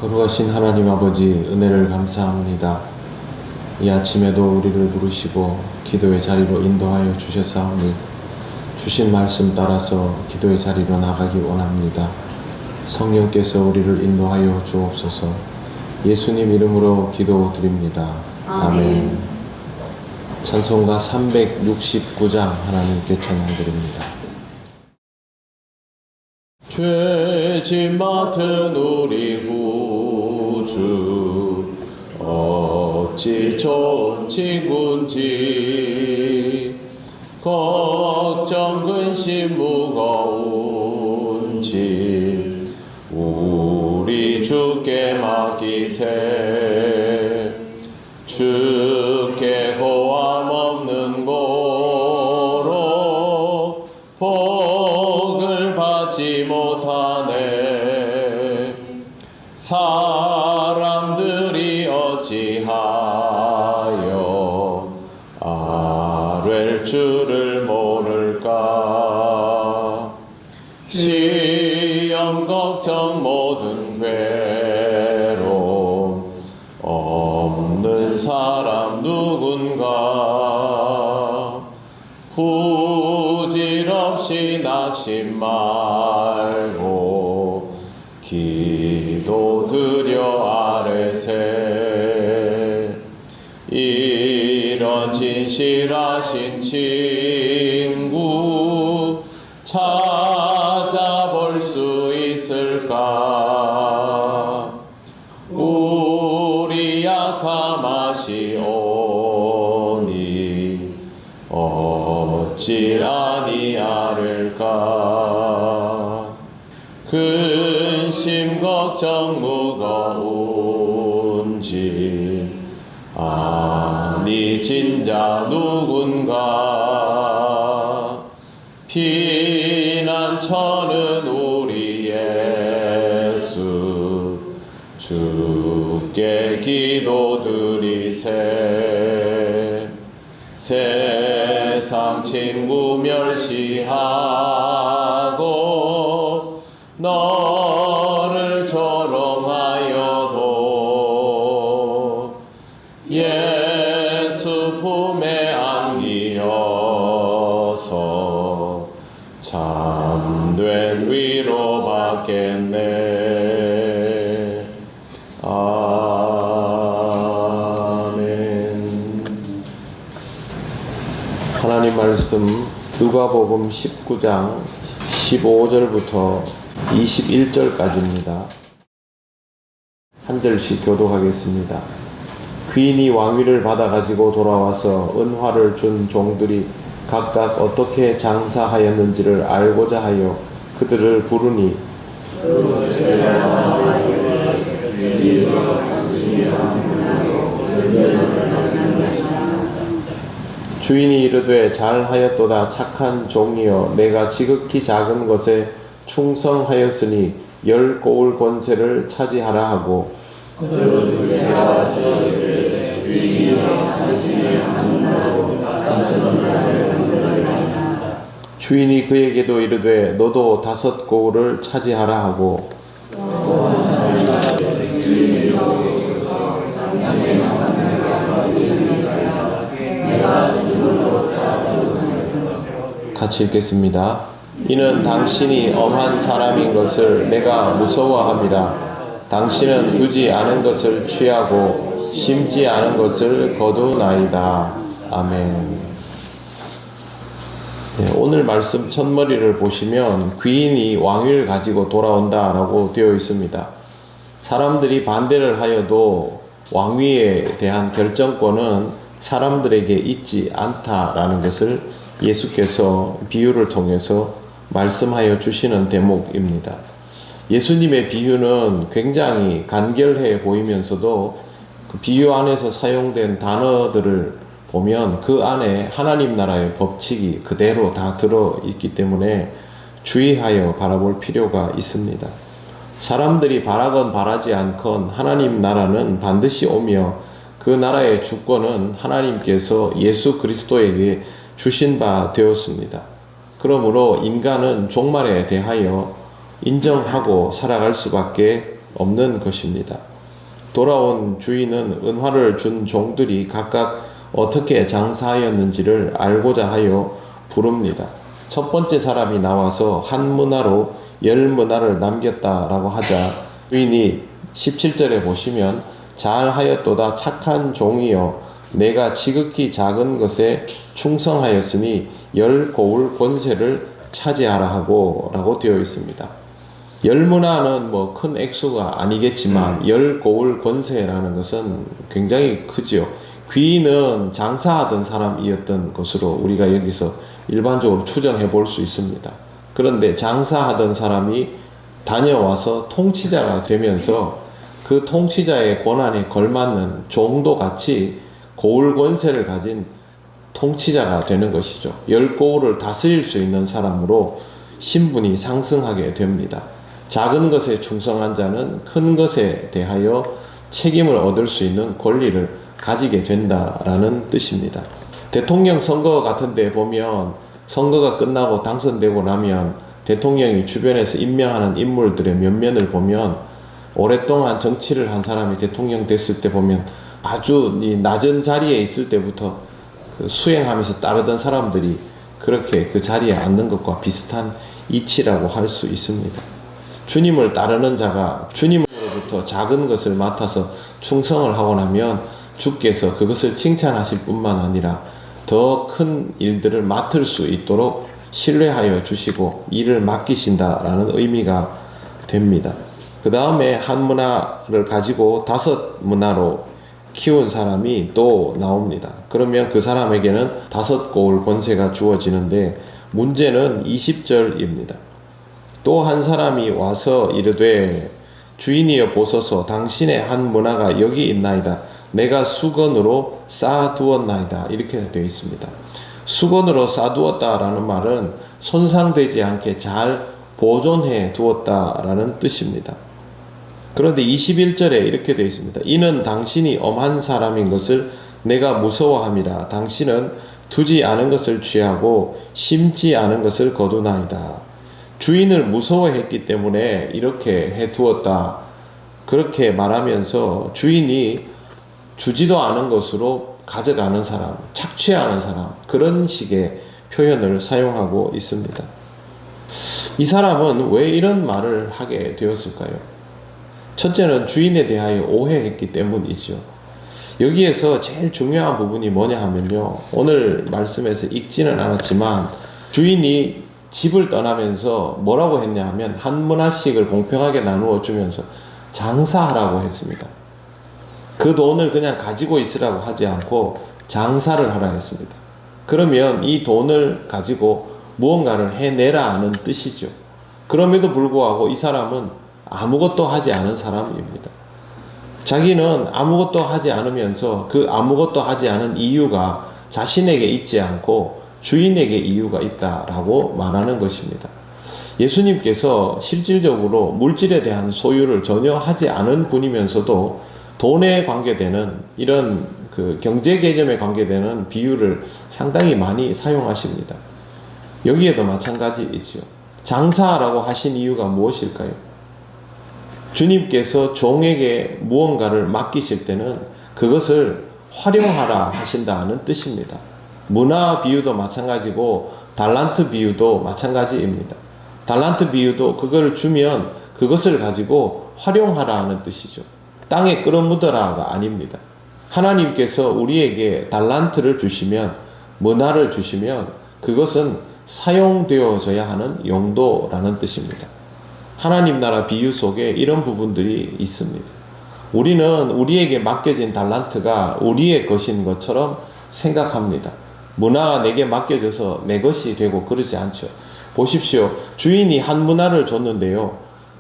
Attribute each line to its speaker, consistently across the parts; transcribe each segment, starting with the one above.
Speaker 1: 거룩하신 하나님 아버지, 은혜를 감사합니다. 이 아침에도 우리를 부르시고 기도의 자리로 인도하여 주셨사오니 주신 말씀 따라서 기도의 자리로 나가기 원합니다. 성령께서 우리를 인도하여 주옵소서. 예수님 이름으로 기도드립니다. 아멘. 찬송가 369장 하나님께 찬양드립니다. 죄짐 맡은 우리 구주 어찌 좋은 친구인지, 걱정 근심 무거운 짐 우리 주께 맡기세. 주께 고함 없는 고로 복을 받지 못하네. 사람들이 어찌하여 아뢰 주를 모를까. 시험 걱정 모든 괴로움 없는 사람 누군가. 부질없이 낙심 말고 기도드려 아뢰세. 이런 진실하신 친구 찾아볼 수 있을까. 우리 약함하시오니 어찌 아니하릴까. 근심 걱정 무거운 짐 아니 진자 누군가. 피난처는 우리 예수 주께 기도드리세. 세상 친구 멸시하고 너를 조롱하여도 예수 품에 안기어서 참된 위로 받겠네. 아멘. 하나님 말씀 누가복음 19장 15절부터 21절까지입니다. 한 절씩 교독하겠습니다. 귀인이 왕위를 받아가지고 돌아와서 은화를 준 종들이 각각 어떻게 장사하였는지를 알고자 하여 그들을 부르니, 주인이 이르되 잘하였도다 착한 종이여, 내가 지극히 작은 것에 충성하였으니 10고울 권세를 차지하라 하고, 주인이 그에게도 이르되 너도 5고울을 차지하라 하고, 같이 읽겠습니다. 이는 당신이 엄한 사람인 것을 내가 무서워함이라. 당신은 두지 않은 것을 취하고 심지 않은 것을 거두나이다. 아멘. 네, 오늘 말씀 첫머리를 보시면 귀인이 왕위를 가지고 돌아온다 라고 되어 있습니다. 사람들이 반대를 하여도 왕위에 대한 결정권은 사람들에게 있지 않다라는 것을 예수께서 비유를 통해서 말씀하여 주시는 대목입니다. 예수님의 비유는 굉장히 간결해 보이면서도 그 비유 안에서 사용된 단어들을 보면 그 안에 하나님 나라의 법칙이 그대로 다 들어있기 때문에 주의하여 바라볼 필요가 있습니다. 사람들이 바라건 바라지 않건 하나님 나라는 반드시 오며 그 나라의 주권은 하나님께서 예수 그리스도에게 주신 바 되었습니다. 그러므로 인간은 종말에 대하여 인정하고 살아갈 수밖에 없는 것입니다. 돌아온 주인은 은화를 준 종들이 각각 어떻게 장사하였는지를 알고자 하여 부릅니다. 첫 번째 사람이 나와서 한 문화로 10문화를 남겼다라고 하자 주인이 17절에 보시면 잘하였도다 착한 종이여 내가 지극히 작은 것에 충성하였으니 10고울 권세를 차지하라 하고 라고 되어 있습니다. 10문화는 뭐 큰 액수가 아니겠지만 10고울 권세라는 것은 굉장히 크지요. 귀인은 장사하던 사람이었던 것으로 우리가 여기서 일반적으로 추정해 볼 수 있습니다. 그런데 장사하던 사람이 다녀와서 통치자가 되면서 그 통치자의 권한에 걸맞는 종도 같이 고울 권세를 가진 통치자가 되는 것이죠. 10고울을 다스릴 수 있는 사람으로 신분이 상승하게 됩니다. 작은 것에 충성한 자는 큰 것에 대하여 책임을 얻을 수 있는 권리를 가지게 된다라는 뜻입니다. 대통령 선거 같은 데 보면 선거가 끝나고 당선되고 나면 대통령이 주변에서 임명하는 인물들의 면면을 보면 오랫동안 정치를 한 사람이 대통령 됐을 때 보면 아주 낮은 자리에 있을 때부터 그 수행하면서 따르던 사람들이 그렇게 그 자리에 앉는 것과 비슷한 이치라고 할 수 있습니다. 주님을 따르는 자가 주님으로부터 작은 것을 맡아서 충성을 하고 나면 주께서 그것을 칭찬하실 뿐만 아니라 더 큰 일들을 맡을 수 있도록 신뢰하여 주시고 일을 맡기신다라는 의미가 됩니다. 그 다음에 한 문화를 가지고 5문화로 키운 사람이 또 나옵니다. 그러면 그 사람에게는 5고울 권세가 주어지는데 문제는 20절입니다. 또 한 사람이 와서 이르되 주인이여 보소서 당신의 한 문화가 여기 있나이다. 내가 수건으로 쌓아두었나이다. 이렇게 되어 있습니다. 수건으로 쌓아두었다라는 말은 손상되지 않게 잘 보존해 두었다라는 뜻입니다. 그런데 21절에 이렇게 되어 있습니다. 이는 당신이 엄한 사람인 것을 내가 무서워함이라. 당신은 두지 않은 것을 취하고 심지 않은 것을 거두나이다. 주인을 무서워했기 때문에 이렇게 해두었다. 그렇게 말하면서 주인이 주지도 않은 것으로 가져가는 사람, 착취하는 사람, 그런 식의 표현을 사용하고 있습니다. 이 사람은 왜 이런 말을 하게 되었을까요? 첫째는 주인에 대하여 오해했기 때문이죠. 여기에서 제일 중요한 부분이 뭐냐 하면요. 오늘 말씀에서 읽지는 않았지만 주인이 집을 떠나면서 뭐라고 했냐 하면 한 문화씩을 공평하게 나누어 주면서 장사하라고 했습니다. 그 돈을 그냥 가지고 있으라고 하지 않고 장사를 하라 했습니다. 그러면 이 돈을 가지고 무언가를 해내라는 뜻이죠. 그럼에도 불구하고 이 사람은 아무것도 하지 않은 사람입니다. 자기는 아무것도 하지 않으면서 그 아무것도 하지 않은 이유가 자신에게 있지 않고 주인에게 이유가 있다라고 말하는 것입니다. 예수님께서 실질적으로 물질에 대한 소유를 전혀 하지 않은 분이면서도 돈에 관계되는 이런 그 경제 개념에 관계되는 비유를 상당히 많이 사용하십니다. 여기에도 마찬가지이죠. 장사라고 하신 이유가 무엇일까요? 주님께서 종에게 무언가를 맡기실 때는 그것을 활용하라 하신다는 뜻입니다. 문화 비유도 마찬가지고 달란트 비유도 마찬가지입니다. 달란트 비유도 그걸 주면 그것을 가지고 활용하라는 뜻이죠. 땅에 끌어묻어라가 아닙니다. 하나님께서 우리에게 달란트를 주시면, 문화를 주시면 그것은 사용되어져야 하는 용도라는 뜻입니다. 하나님 나라 비유 속에 이런 부분들이 있습니다. 우리는 우리에게 맡겨진 달란트가 우리의 것인 것처럼 생각합니다. 문화가 내게 맡겨져서 내 것이 되고 그러지 않죠. 보십시오. 주인이 한 문화를 줬는데요.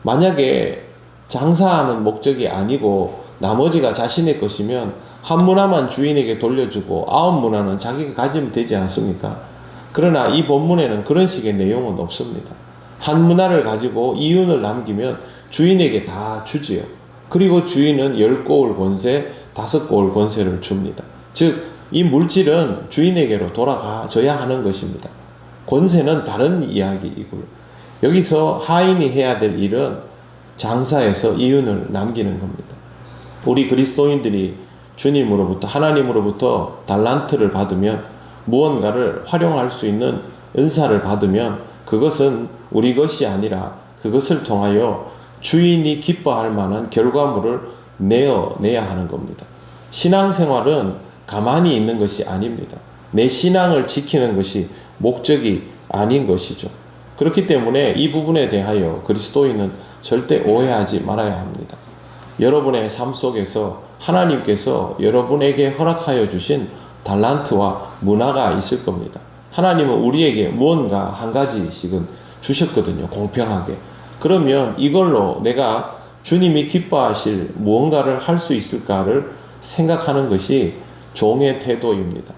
Speaker 1: 만약에 장사하는 목적이 아니고 나머지가 자신의 것이면 한 문화만 주인에게 돌려주고 9문화는 자기가 가지면 되지 않습니까? 그러나 이 본문에는 그런 식의 내용은 없습니다. 한 문화를 가지고 이윤을 남기면 주인에게 다 주지요. 그리고 주인은 10고울 권세, 5고울 권세를 줍니다. 즉 이 물질은 주인에게로 돌아가줘야 하는 것입니다. 권세는 다른 이야기이고요. 여기서 하인이 해야 될 일은 장사해서 이윤을 남기는 겁니다. 우리 그리스도인들이 주님으로부터, 하나님으로부터 달란트를 받으면, 무언가를 활용할 수 있는 은사를 받으면 그것은 우리 것이 아니라 그것을 통하여 주인이 기뻐할 만한 결과물을 내야 하는 겁니다. 신앙생활은 가만히 있는 것이 아닙니다. 내 신앙을 지키는 것이 목적이 아닌 것이죠. 그렇기 때문에 이 부분에 대하여 그리스도인은 절대 오해하지 말아야 합니다. 여러분의 삶 속에서 하나님께서 여러분에게 허락하여 주신 달란트와 문화가 있을 겁니다. 하나님은 우리에게 무언가 한 가지씩은 주셨거든요. 공평하게. 그러면 이걸로 내가 주님이 기뻐하실 무언가를 할 수 있을까를 생각하는 것이 종의 태도입니다.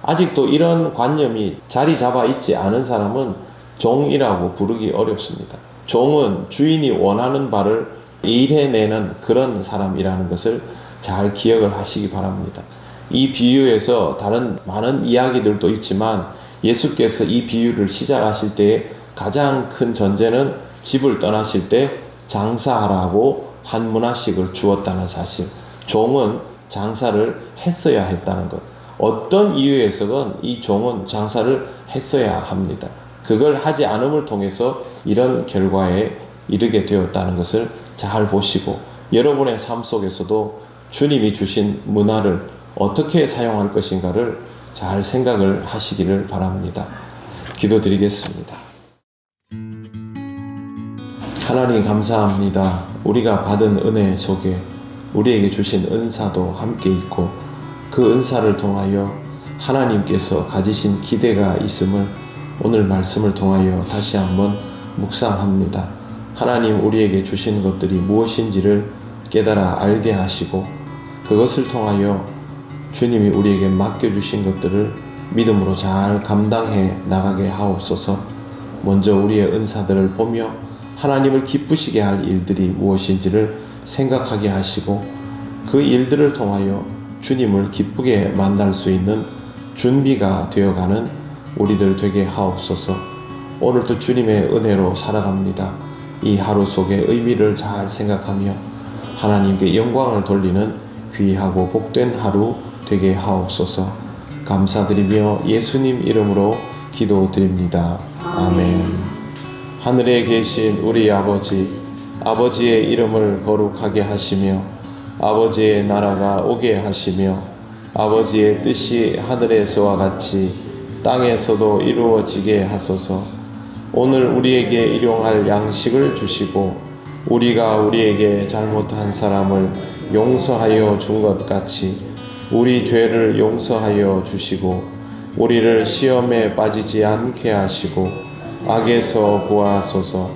Speaker 1: 아직도 이런 관념이 자리 잡아 있지 않은 사람은 종이라고 부르기 어렵습니다. 종은 주인이 원하는 바를 일해내는 그런 사람이라는 것을 잘 기억을 하시기 바랍니다. 이 비유에서 다른 많은 이야기들도 있지만 예수께서 이 비유를 시작하실 때에 가장 큰 전제는 집을 떠나실 때 장사하라고 한 문화씩을 주었다는 사실. 종은 장사를 했어야 했다는 것. 어떤 이유에서건 이 종은 장사를 했어야 합니다. 그걸 하지 않음을 통해서 이런 결과에 이르게 되었다는 것을 잘 보시고, 여러분의 삶 속에서도 주님이 주신 문화를 어떻게 사용할 것인가를 잘 생각을 하시기를 바랍니다. 기도드리겠습니다. 하나님 감사합니다. 우리가 받은 은혜 속에 우리에게 주신 은사도 함께 있고, 그 은사를 통하여 하나님께서 가지신 기대가 있음을 오늘 말씀을 통하여 다시 한번 묵상합니다. 하나님 우리에게 주신 것들이 무엇인지를 깨달아 알게 하시고, 그것을 통하여 주님이 우리에게 맡겨주신 것들을 믿음으로 잘 감당해 나가게 하옵소서. 먼저 우리의 은사들을 보며 하나님을 기쁘시게 할 일들이 무엇인지를 생각하게 하시고, 그 일들을 통하여 주님을 기쁘게 만날 수 있는 준비가 되어가는 우리들 되게 하옵소서. 오늘도 주님의 은혜로 살아갑니다. 이 하루 속의 의미를 잘 생각하며 하나님께 영광을 돌리는 귀하고 복된 하루 되게 하옵소서. 감사드리며 예수님 이름으로 기도드립니다. 아멘. 하늘에 계신 우리 아버지, 아버지의 이름을 거룩하게 하시며 아버지의 나라가 오게 하시며 아버지의 뜻이 하늘에서와 같이 땅에서도 이루어지게 하소서. 오늘 우리에게 일용할 양식을 주시고 우리가 우리에게 잘못한 사람을 용서하여 준 것 같이 우리 죄를 용서하여 주시고 우리를 시험에 빠지지 않게 하시고 악에서 구하소서.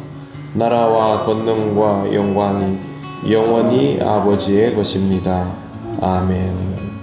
Speaker 1: 나라와 권능과 영광이 영원히 아버지의 것입니다. 아멘.